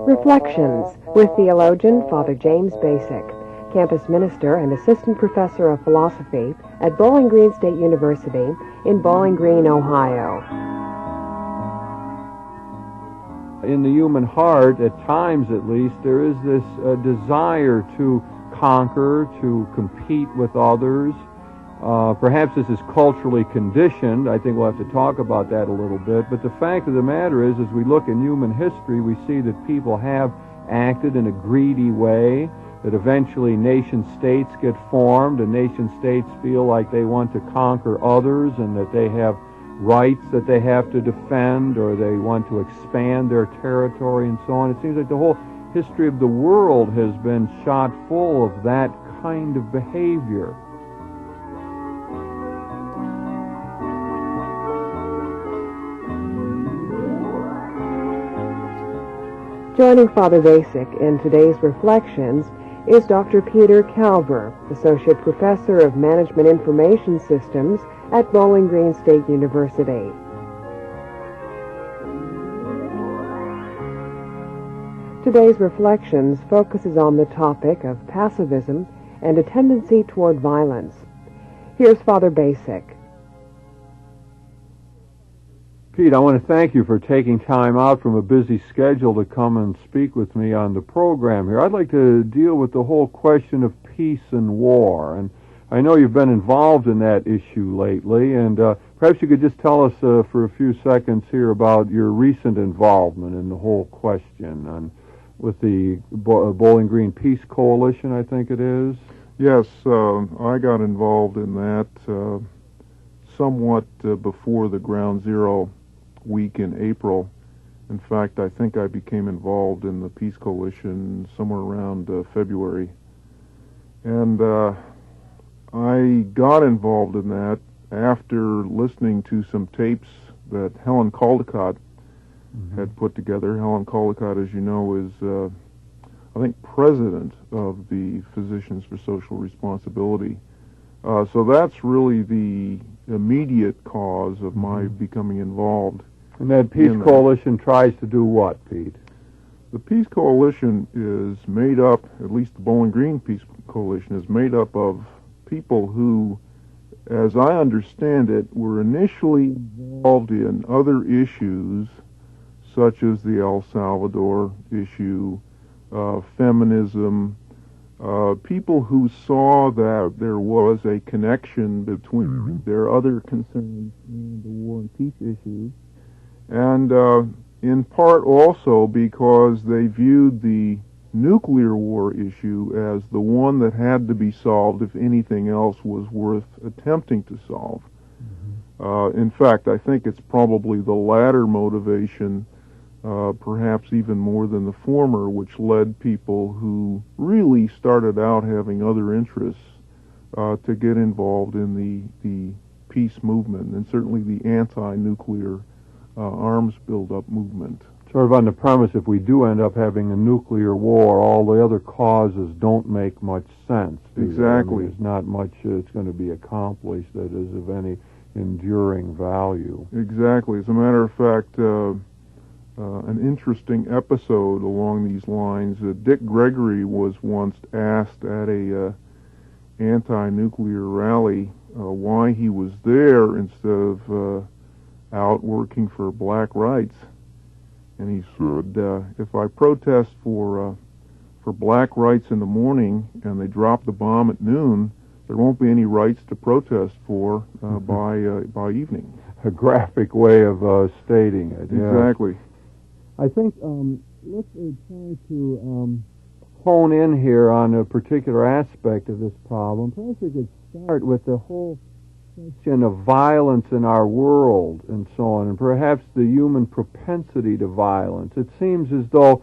Reflections with theologian Father James Basic, campus minister and assistant professor of philosophy at Bowling Green State University in Bowling Green, Ohio. In the human heart, at times at least, there is this desire to conquer, to compete with others. Perhaps this is culturally conditioned. I think we'll have to talk about that a little bit. But the fact of the matter is, as we look in human history, we see that people have acted in a greedy way, that eventually nation-states get formed, and nation-states feel like they want to conquer others and that they have rights that they have to defend, or they want to expand their territory and so on. It seems like the whole history of the world has been shot full of that kind of behavior. Joining Father Basic in today's Reflections is Dr. Peter Calver, Associate Professor of Management Information Systems at Bowling Green State University. Today's Reflections focuses on the topic of pacifism and a tendency toward violence. Here's Father Basic. Pete, I want to thank you for taking time out from a busy schedule to come and speak with me on the program here. I'd like to deal with the whole question of peace and war, and I know you've been involved in that issue lately, and perhaps you could just tell us for a few seconds here about your recent involvement in the whole question and with the Bowling Green Peace Coalition, I think it is. Yes, I got involved in that somewhat before the Ground Zero week in April. In fact, I think I became involved in the Peace Coalition somewhere around February. And I got involved in that after listening to some tapes that Helen Caldicott had put together. Helen Caldicott, as you know, is, I think, president of the Physicians for Social Responsibility. So that's really the immediate cause of my becoming involved. And that Peace Coalition tries to do what, Pete? The Peace Coalition is made up, at least the Bowling Green Peace Coalition, is made up of people who, as I understand it, were initially involved in other issues such as the El Salvador issue, feminism, people who saw that there was a connection between their other concerns and the war and peace issues, and in part also because they viewed the nuclear war issue as the one that had to be solved if anything else was worth attempting to solve. In fact, I think it's probably the latter motivation, perhaps even more than the former, which led people who really started out having other interests to get involved in the peace movement, and certainly the anti-nuclear arms build-up movement. Sort of on the premise, if we do end up having a nuclear war, all the other causes don't make much sense. Exactly. There's not much that's going to be accomplished that is of any enduring value. Exactly. As a matter of fact, an interesting episode along these lines, Dick Gregory was once asked at a anti-nuclear rally why he was there instead of out working for black rights. And he said, if I protest for black rights in the morning and they drop the bomb at noon, there won't be any rights to protest for by evening. A graphic way of stating it. Exactly. Yeah. I think let's try to hone in here on a particular aspect of this problem. Perhaps we could start with the whole question of violence in our world and so on, and perhaps the human propensity to violence. It seems as though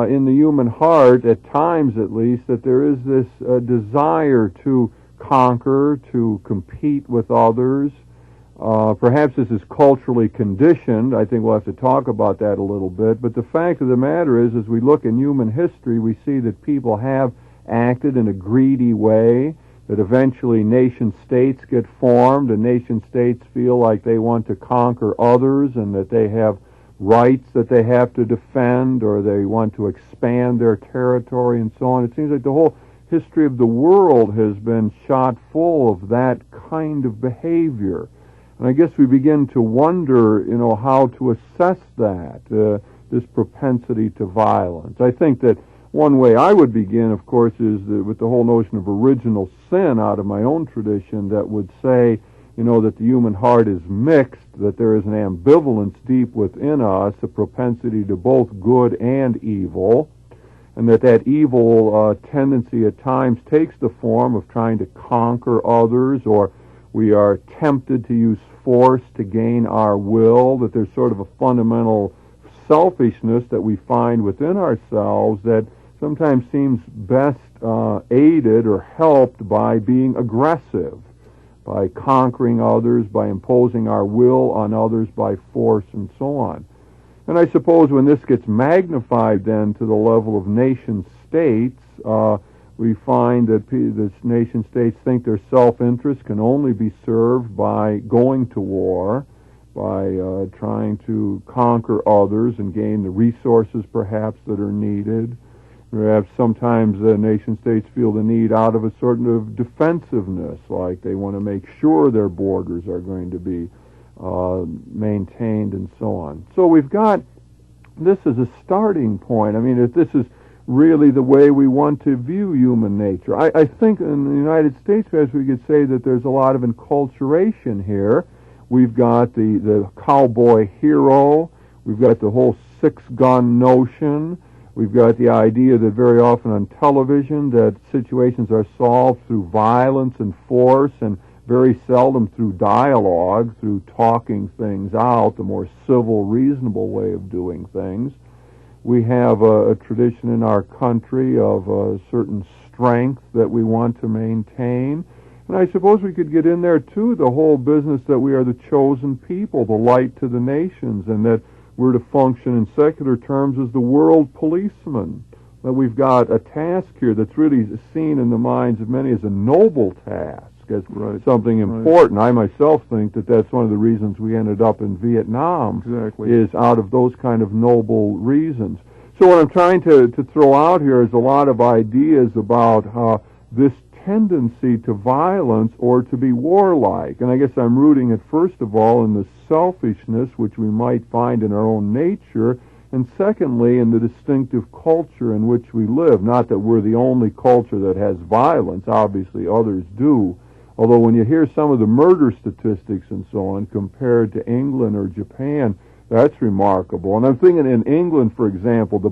in the human heart, at times at least, that there is this desire to conquer, to compete with others. Perhaps this is culturally conditioned. I think we'll have to talk about that a little bit. But the fact of the matter is, as we look in human history, we see that people have acted in a greedy way, that eventually nation-states get formed, and nation-states feel like they want to conquer others and that they have rights that they have to defend, or they want to expand their territory and so on. It seems like the whole history of the world has been shot full of that kind of behavior. And I guess we begin to wonder, how to assess that, this propensity to violence. I think that one way I would begin, of course, is with the whole notion of original sin out of my own tradition that would say, that the human heart is mixed, that there is an ambivalence deep within us, a propensity to both good and evil, and that evil tendency at times takes the form of trying to conquer others, or we are tempted to use force to gain our will, that there's sort of a fundamental selfishness that we find within ourselves that sometimes seems best aided or helped by being aggressive, by conquering others, by imposing our will on others by force and so on. And I suppose when this gets magnified then to the level of nation states, we find that the nation states think their self-interest can only be served by going to war, by trying to conquer others and gain the resources perhaps that are needed. Perhaps sometimes nation states feel the need out of a sort of defensiveness, like they want to make sure their borders are going to be maintained and so on. So we've got this as a starting point. I mean, if this is really the way we want to view human nature. I think in the United States, as we could say that there's a lot of enculturation here. We've got the cowboy hero. We've got the whole six-gun notion. We've got the idea that very often on television that situations are solved through violence and force, and very seldom through dialogue, through talking things out, the more civil, reasonable way of doing things. We have a tradition in our country of a certain strength that we want to maintain. And I suppose we could get in there, too, the whole business that we are the chosen people, the light to the nations, and that we're to function in secular terms as the world policeman. That we've got a task here that's really seen in the minds of many as a noble task, as something important. Right. I myself think that that's one of the reasons we ended up in Vietnam, is out of those kind of noble reasons. So what I'm trying to throw out here is a lot of ideas about this tendency to violence or to be warlike. And I guess I'm rooting it, first of all, in the selfishness which we might find in our own nature, and secondly, in the distinctive culture in which we live. Not that we're the only culture that has violence. Obviously, others do. Although when you hear some of the murder statistics and so on compared to England or Japan, that's remarkable. And I'm thinking in England, for example, the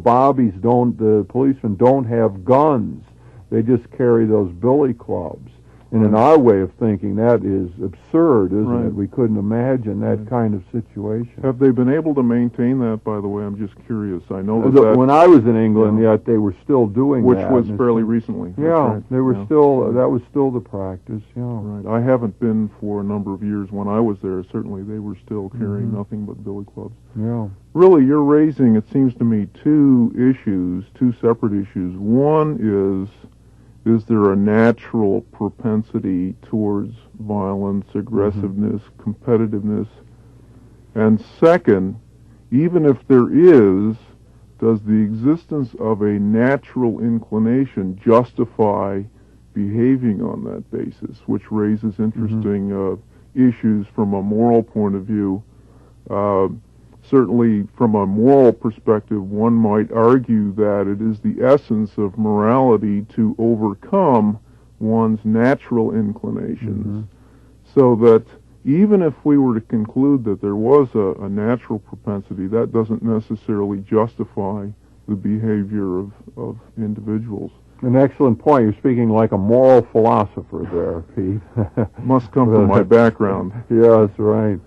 policemen don't have guns. They just carry those billy clubs. And in our way of thinking, that is absurd, isn't it? We couldn't imagine that kind of situation. Have they been able to maintain that, by the way? I'm just curious. I know that when I was in England, yet they were still doing that. Which was fairly recently. Yeah, they were still, that was still the practice, Right. I haven't been for a number of years. When I was there, certainly they were still carrying nothing but billy clubs. Yeah. Really, you're raising, it seems to me, two separate issues. One is there a natural propensity towards violence, aggressiveness, competitiveness? And second, even if there is, does the existence of a natural inclination justify behaving on that basis, which raises interesting issues from a moral point of view. Certainly, from a moral perspective, one might argue that it is the essence of morality to overcome one's natural inclinations, so that even if we were to conclude that there was a natural propensity, that doesn't necessarily justify the behavior of individuals. An excellent point. You're speaking like a moral philosopher there, Pete. Must come from my background. Yes, right.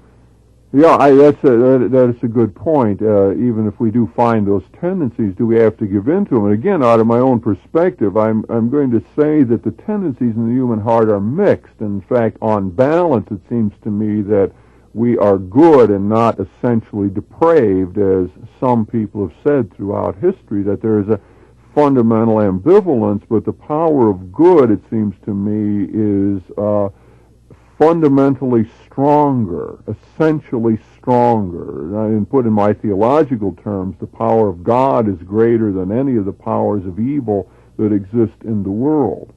Yeah, that is a good point. Even if we do find those tendencies, do we have to give in to them? And again, out of my own perspective, I'm going to say that the tendencies in the human heart are mixed. In fact, on balance, it seems to me that we are good and not essentially depraved, as some people have said throughout history, that there is a fundamental ambivalence, but the power of good, it seems to me, is fundamentally stronger, essentially stronger. And put in my theological terms, the power of God is greater than any of the powers of evil that exist in the world.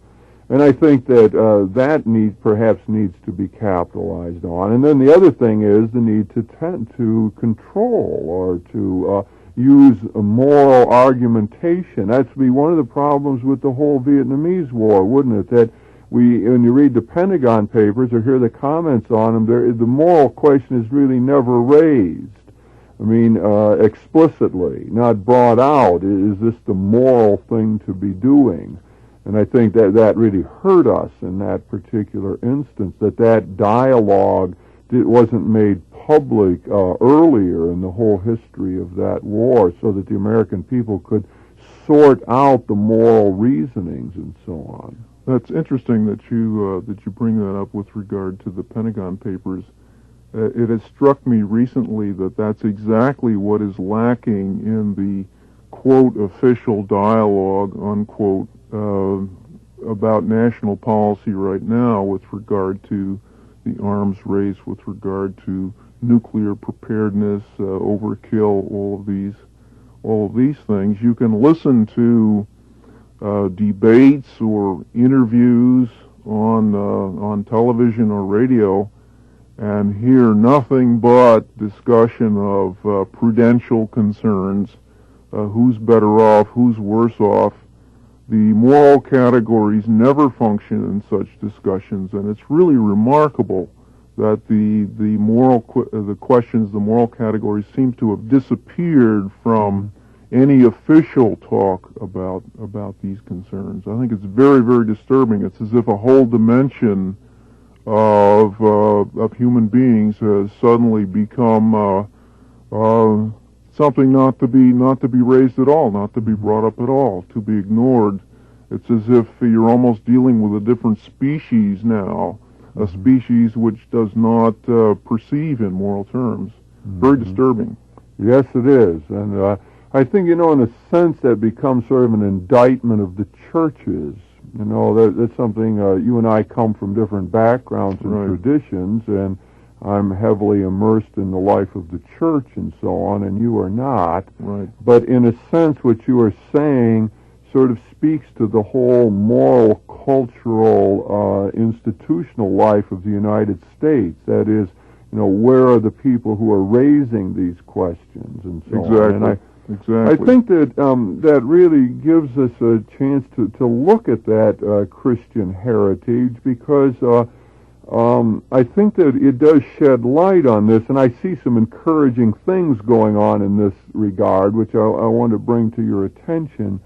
And I think that that perhaps needs to be capitalized on. And then the other thing is the need to tend to control or to use a moral argumentation. That's be one of the problems with the whole Vietnamese War, wouldn't it? That when you read the Pentagon Papers or hear the comments on them, the moral question is really never raised. I mean, explicitly, not brought out. Is this the moral thing to be doing? And I think that really hurt us in that particular instance, that dialogue wasn't made public earlier in the whole history of that war so that the American people could sort out the moral reasonings and so on. That's interesting that you bring that up with regard to the Pentagon Papers. It has struck me recently that that's exactly what is lacking in the, quote, official dialogue, unquote, about national policy right now with regard to the arms race, with regard to nuclear preparedness, overkill, all of these things. You can listen to debates or interviews on television or radio and hear nothing but discussion of prudential concerns, who's better off, who's worse off. The moral categories never function in such discussions, and it's really remarkable that the questions, the moral categories, seem to have disappeared from any official talk about these concerns. I think it's very, very disturbing. It's as if a whole dimension of human beings has suddenly become something not to be raised at all, not to be brought up at all, to be ignored. It's as if you're almost dealing with a different species now, a species which does not perceive in moral terms. Very disturbing. Yes, it is. And I think, in a sense, that becomes sort of an indictment of the churches. That's something, you and I come from different backgrounds and traditions, and I'm heavily immersed in the life of the church and so on, and you are not. Right. But in a sense, what you are saying sort of speaks to the whole moral, cultural, institutional life of the United States. That is, where are the people who are raising these questions and so on. And I think that that really gives us a chance to look at that Christian heritage, because I think that it does shed light on this, and I see some encouraging things going on in this regard, which I want to bring to your attention.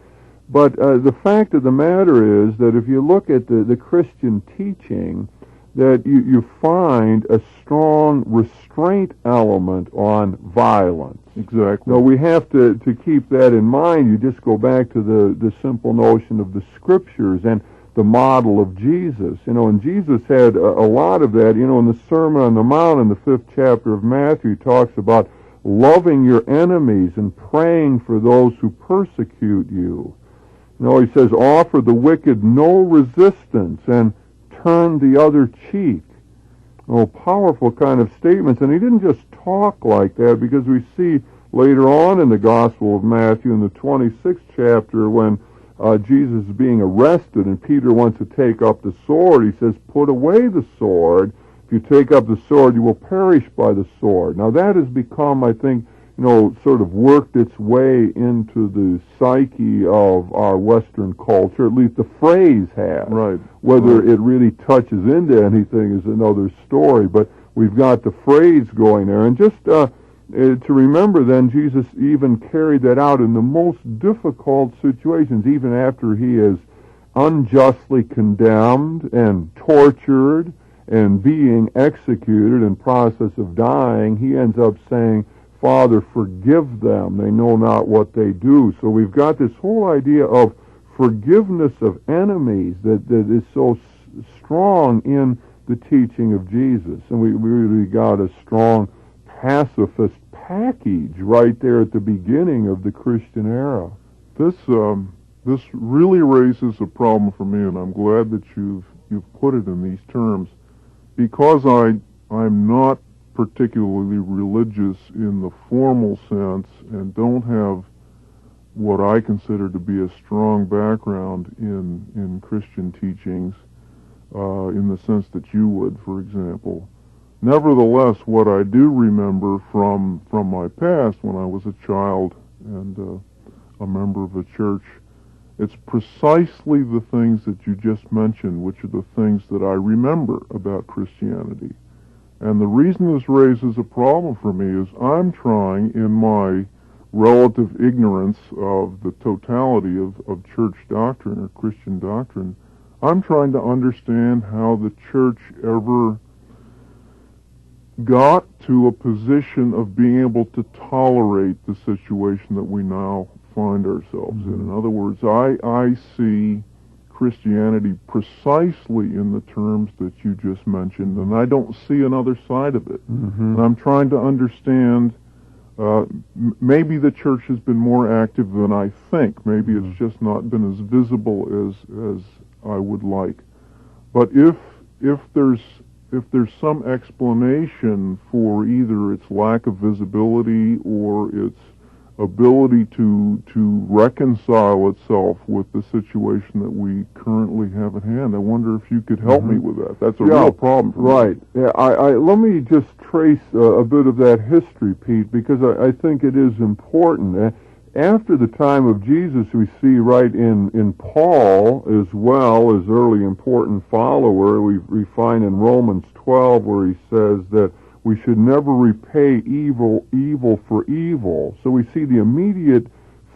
But the fact of the matter is that if you look at the Christian teaching, that you find a strong restraint element on violence. Exactly. Now, we have to keep that in mind. You just go back to the simple notion of the Scriptures and the model of Jesus. And Jesus had a lot of that. In the Sermon on the Mount in the 5th chapter of Matthew, he talks about loving your enemies and praying for those who persecute you. He says, offer the wicked no resistance and turn the other cheek. Powerful kind of statements. And he didn't just talk like that, because we see later on in the Gospel of Matthew in the 26th chapter when Jesus is being arrested and Peter wants to take up the sword, he says, put away the sword. If you take up the sword, you will perish by the sword. Now that has become, I think, sort of worked its way into the psyche of our Western culture. At least the phrase has. Right. Whether it really touches into anything is another story. But we've got the phrase going there. And just to remember then, Jesus even carried that out in the most difficult situations, even after he is unjustly condemned and tortured and being executed in process of dying. He ends up saying, Father, forgive them. They know not what they do. So we've got this whole idea of forgiveness of enemies that is so strong in the teaching of Jesus. And we really got a strong pacifist package right there at the beginning of the Christian era. This really raises a problem for me, and I'm glad that you've put it in these terms. because I'm not particularly religious in the formal sense and don't have what I consider to be a strong background in Christian teachings, in the sense that you would, for example. Nevertheless, what I do remember from my past when I was a child and a member of a church, it's precisely the things that you just mentioned, which are the things that I remember about Christianity. And the reason this raises a problem for me is I'm trying, in my relative ignorance of the totality of church doctrine or Christian doctrine, I'm trying to understand how the church ever got to a position of being able to tolerate the situation that we now find ourselves in. In other words, I see Christianity precisely in the terms that you just mentioned, and I don't see another side of it. And I'm trying to understand, maybe the church has been more active than I think. Maybe it's just not been as visible as I would like. But if there's some explanation for either its lack of visibility or its ability to reconcile itself with the situation that we currently have at hand, I wonder if you could help me with that. That's a real problem for me. Right. Yeah, let me just trace a bit of that history, Pete, because I think it is important. After the time of Jesus, we see right in Paul as well as early important follower, we find in Romans 12 where he says that we should never repay evil for evil. So we see the immediate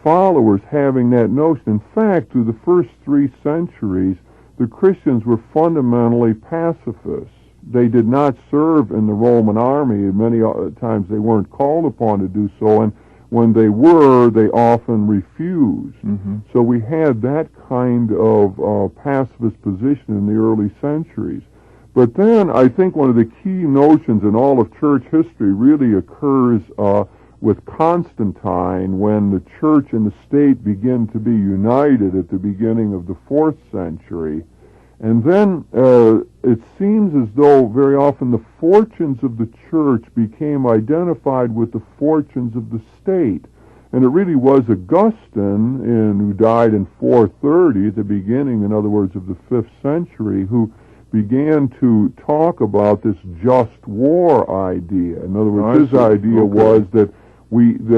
followers having that notion. In fact, through the first 3 centuries, the Christians were fundamentally pacifists. They did not serve in the Roman army. Many times they weren't called upon to do so, and when they were, they often refused. So we had that kind of pacifist position in the early centuries. But then I think one of the key notions in all of church history really occurs with Constantine, when the church and the state begin to be united at the beginning of the 4th century. And then it seems as though very often the fortunes of the church became identified with the fortunes of the state. And it really was Augustine, who died in 430, at the beginning, in other words, of the 5th century, who began to talk about this just war idea. In other words, his idea was that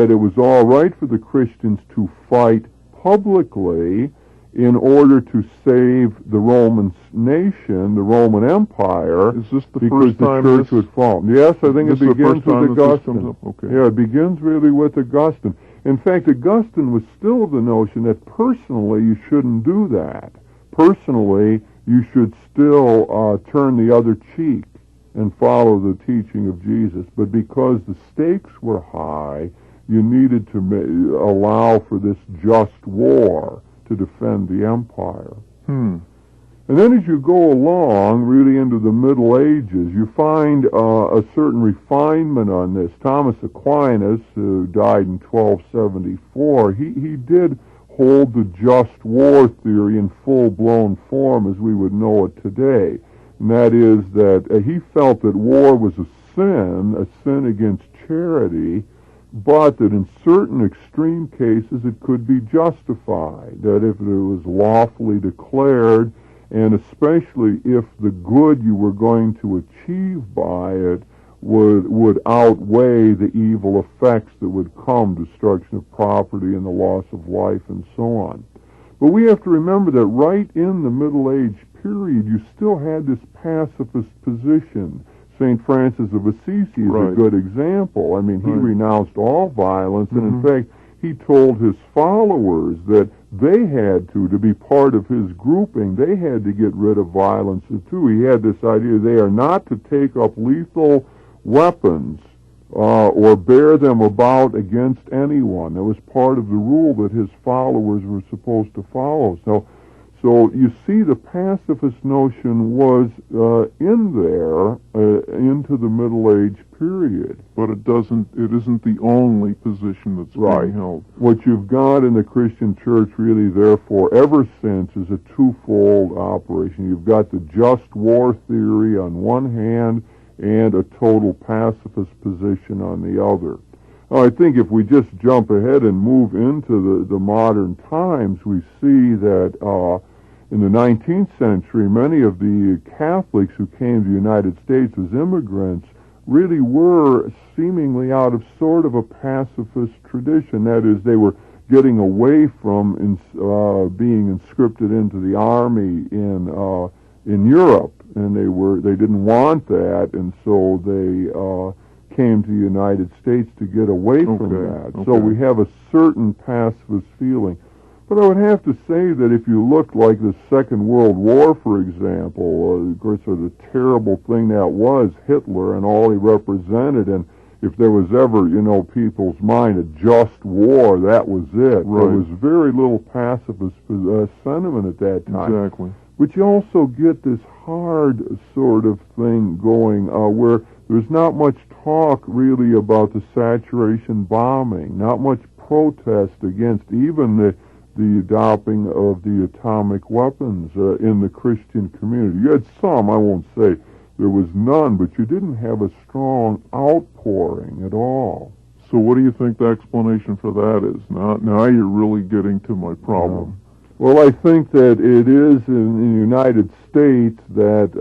it was all right for the Christians to fight publicly in order to save the Roman nation, the Roman Empire, Is this the because first the time church would fall. Yes, I think it begins with Augustine. Okay. Yeah, it begins really with Augustine. In fact, Augustine was still of the notion that personally you shouldn't do that. Personally, you should still turn the other cheek and follow the teaching of Jesus. But because the stakes were high, you needed to allow for this just war to defend the empire. And then as you go along, really into the Middle Ages, you find a certain refinement on this. Thomas Aquinas, who died in 1274, he did hold the just war theory in full-blown form as we would know it today. And that is that he felt that war was a sin against charity, but that in certain extreme cases it could be justified, that if it was lawfully declared, and especially if the good you were going to achieve by it would outweigh the evil effects that would come, destruction of property and the loss of life and so on. But we have to remember that right in the Middle Age period, you still had this pacifist position. St. Francis of Assisi is a good example. I mean, he renounced all violence, and in fact, he told his followers that they had to be part of his grouping, they had to get rid of violence too. He had this idea they are not to take up lethal weapons or bear them about against anyone. That was part of the rule that his followers were supposed to follow. So So you see, the pacifist notion was in there into the Middle Age period, but it isn't the only position that's being held. What you've got in the Christian church really, therefore, ever since, is a twofold operation. You've got the just war theory on one hand and a total pacifist position on the other. I think if we just jump ahead and move into the modern times, we see that in the 19th century, many of the Catholics who came to the United States as immigrants really were seemingly out of sort of a pacifist tradition. That is, they were getting away from being conscripted into the army in Europe, and they didn't want that, and so they came to the United States to get away from that. Okay. So we have a certain pacifist feeling. But I would have to say that if you look like the Second World War, for example, of course, the terrible thing that was Hitler and all he represented, and if there was ever, people's mind a just war, that was it. Right. There was very little pacifist sentiment at that time. Exactly. But you also get this hard sort of thing going where there's not much talk really about the saturation bombing, not much protest against even the adopting of the atomic weapons in the Christian community. You had some, I won't say there was none, but you didn't have a strong outpouring at all. So what do you think the explanation for that is? Now you're really getting to my problem. Well, I think that it is in the United States that,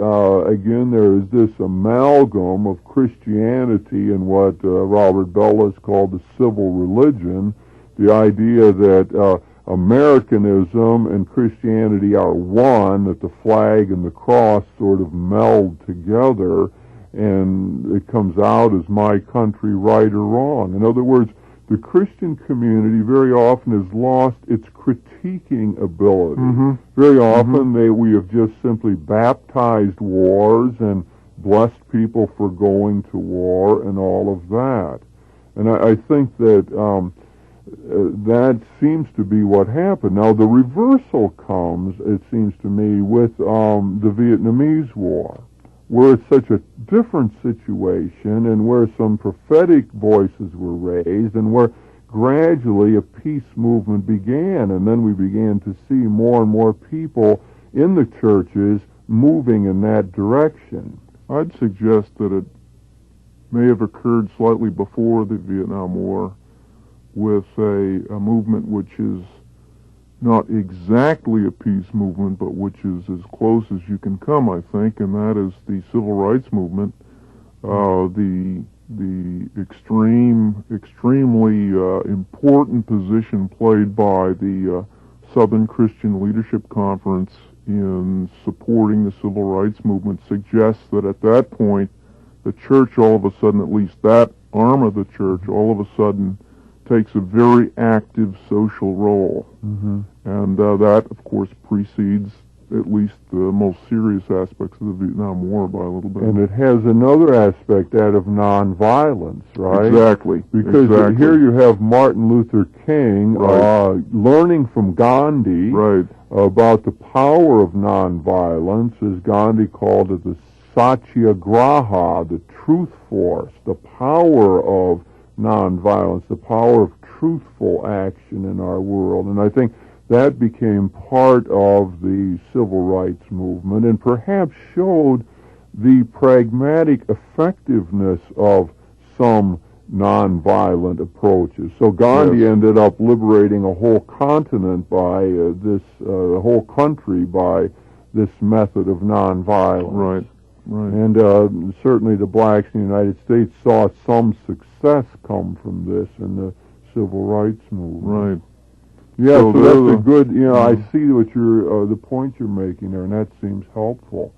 again, there is this amalgam of Christianity and what Robert Bellis called the civil religion, the idea that Americanism and Christianity are one, that the flag and the cross sort of meld together, and it comes out as my country right or wrong. In other words, the Christian community very often has lost its critiquing ability. Mm-hmm. Very often we have just simply baptized wars and blessed people for going to war and all of that. And I think that that seems to be what happened. Now, the reversal comes, it seems to me, with the Vietnamese War, where it's such a different situation and where some prophetic voices were raised and where gradually a peace movement began, and then we began to see more and more people in the churches moving in that direction. I'd suggest that it may have occurred slightly before the Vietnam War with a movement which is not exactly a peace movement, but which is as close as you can come, I think, and that is the civil rights movement. The extremely important position played by the Southern Christian Leadership Conference in supporting the civil rights movement suggests that at that point, the church all of a sudden, at least that arm of the church, all of a sudden takes a very active social role. Mm-hmm. And that, of course, precedes at least the most serious aspects of the Vietnam War by a little bit. And it has another aspect, that of nonviolence, right? Exactly. Because here you have Martin Luther King learning from Gandhi about the power of nonviolence, as Gandhi called it, the satyagraha, the truth force, the power of nonviolence, the power of truthful action in our world. And I think that became part of the civil rights movement and perhaps showed the pragmatic effectiveness of some nonviolent approaches. So Gandhi ended up liberating a whole continent by a whole country by this method of nonviolence. Right. And certainly the blacks in the United States saw some success come from this in the civil rights movement. Right. Yeah, so that's a good, I see what the point you're making there, and that seems helpful.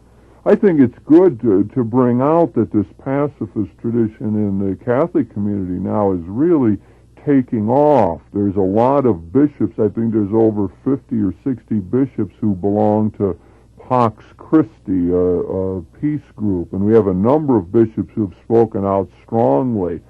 I think it's good to bring out that this pacifist tradition in the Catholic community now is really taking off. There's a lot of bishops, I think there's over 50 or 60 bishops who belong to Pax Christi, a peace group, and we have a number of bishops who have spoken out strongly.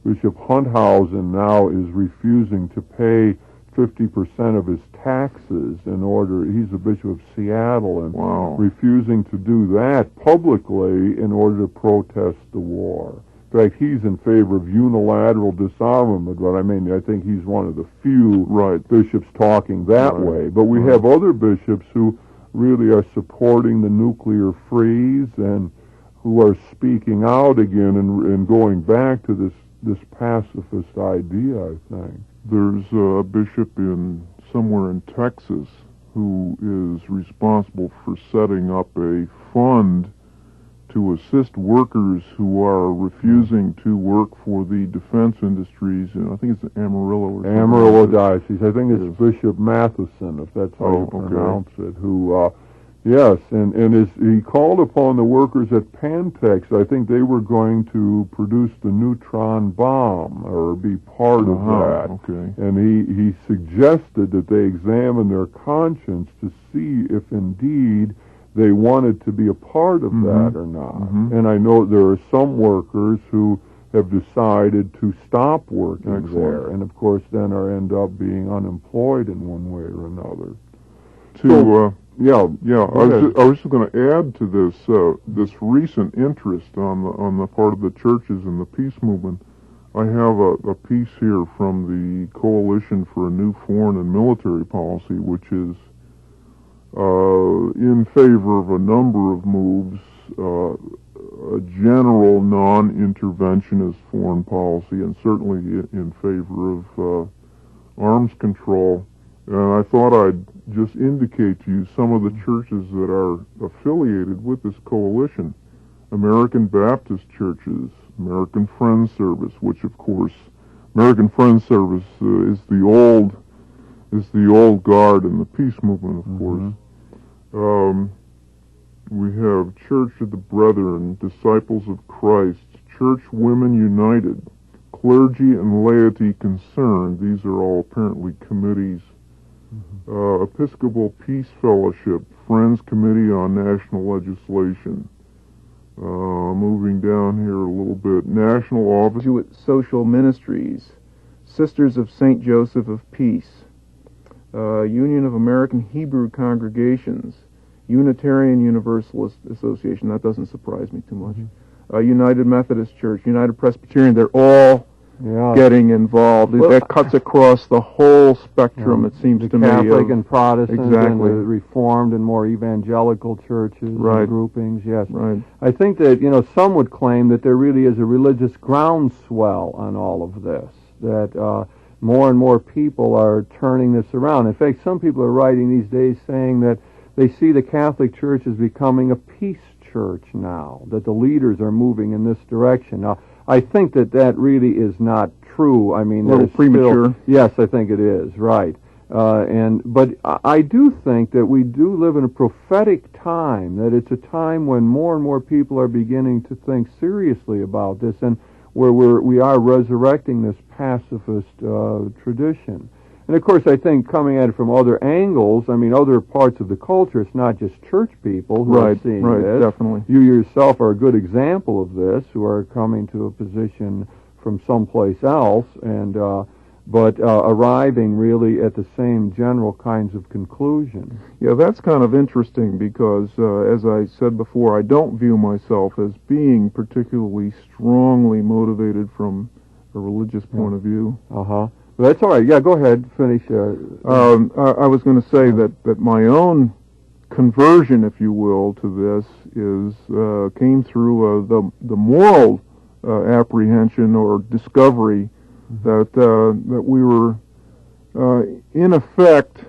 Bishop Hunthausen now is refusing to pay 50% of his taxes in order. He's the Bishop of Seattle, and Wow. refusing to do that publicly in order to protest the war. In fact, he's in favor of unilateral disarmament, but I mean, I think he's one of the few Right. bishops talking that Right. way. But we Right. have other bishops who really are supporting the nuclear freeze and who are speaking out again and going back to this pacifist idea, I think. There's a bishop somewhere in Texas who is responsible for setting up a fund to assist workers who are refusing to work for the defense industries, and I think it's Amarillo or something. Amarillo Diocese. I think it's Yes. Bishop Matheson, if that's how Oh, you okay. pronounce it, who, yes, and he called upon the workers at Pantex. I think they were going to produce the neutron bomb or be part of that. Okay. And he suggested that they examine their conscience to see if indeed they wanted to be a part of that or not. And I know there are some workers who have decided to stop working Excellent. there, and of course then end up being unemployed in one way or another. Yeah. Go ahead. I was just going to add to this recent interest on the part of the churches in the peace movement. I have a piece here from the Coalition for a New Foreign and Military Policy, which is in favor of a number of moves, a general non-interventionist foreign policy, and certainly in favor of arms control. And I thought I'd just indicate to you some of the churches that are affiliated with this coalition. American Baptist churches, American Friends Service, which of course, American Friends Service is the old guard in the peace movement, of course. We have Church of the Brethren, Disciples of Christ, Church Women United, Clergy and Laity Concerned. These are all apparently committees. Episcopal Peace Fellowship, Friends Committee on National Legislation. Moving down here a little bit, National Office. Jesuit Social Ministries, Sisters of St. Joseph of Peace, Union of American Hebrew Congregations, Unitarian Universalist Association. That doesn't surprise me too much. United Methodist Church, United Presbyterian. They're all getting involved. That cuts across the whole spectrum, it seems to me. Catholic and Protestant and Exactly. the Reformed and more evangelical churches Right. and groupings, yes. Right. I think that, some would claim that there really is a religious groundswell on all of this, that more and more people are turning this around. In fact, some people are writing these days saying that they see the Catholic Church as becoming a peace church now, that the leaders are moving in this direction. Now, I think that really is not true. I mean, A little there's premature. still, yes, I think it is, right. But I do think that we do live in a prophetic time, that it's a time when more and more people are beginning to think seriously about this, and where we are resurrecting this pacifist tradition. And of course, I think coming at it from other angles, I mean, other parts of the culture, it's not just church people who are seeing this. Definitely. You yourself are a good example of this, who are coming to a position from someplace else, and but arriving really at the same general kinds of conclusions. Yeah, that's kind of interesting because, as I said before, I don't view myself as being particularly strongly motivated from a religious point of view. Well, that's all right. Yeah, go ahead. Finish. I was going to say that my own conversion, if you will, to this came through the moral apprehension or discovery that we were in effect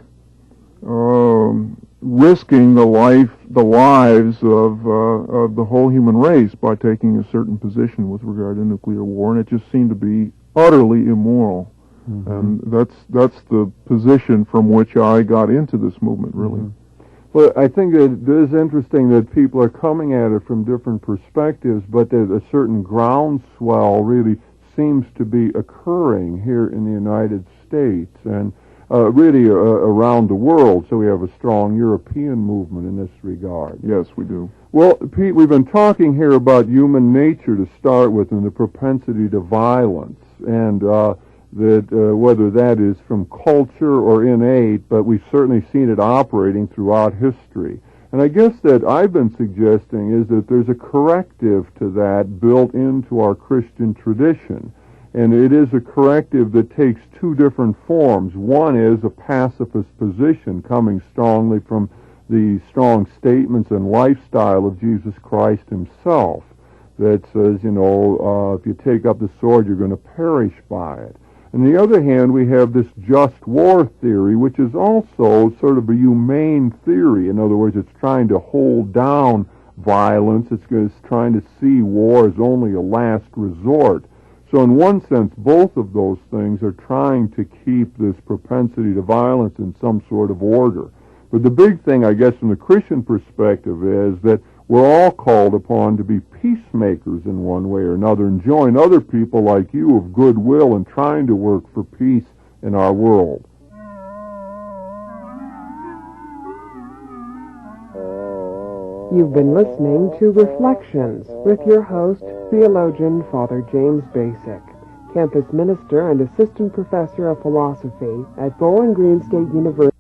risking the lives of the whole human race by taking a certain position with regard to nuclear war, and it just seemed to be utterly immoral. And that's the position from which I got into this movement, really. Well, I think it is interesting that people are coming at it from different perspectives, but that a certain groundswell really seems to be occurring here in the United States and really around the world. So we have a strong European movement in this regard. Yes, we do. Well, Pete, we've been talking here about human nature to start with and the propensity to violence. And that whether that is from culture or innate, but we've certainly seen it operating throughout history. And I guess that I've been suggesting is that there's a corrective to that built into our Christian tradition. And it is a corrective that takes two different forms. One is a pacifist position coming strongly from the strong statements and lifestyle of Jesus Christ himself that says, if you take up the sword, you're going to perish by it. On the other hand, we have this just war theory, which is also sort of a humane theory. In other words, it's trying to hold down violence. It's trying to see war as only a last resort. So in one sense, both of those things are trying to keep this propensity to violence in some sort of order. But the big thing, I guess, from the Christian perspective is that we're all called upon to be peacemakers in one way or another and join other people like you of goodwill in trying to work for peace in our world. You've been listening to Reflections with your host, theologian Father James Basic, campus minister and assistant professor of philosophy at Bowling Green State University.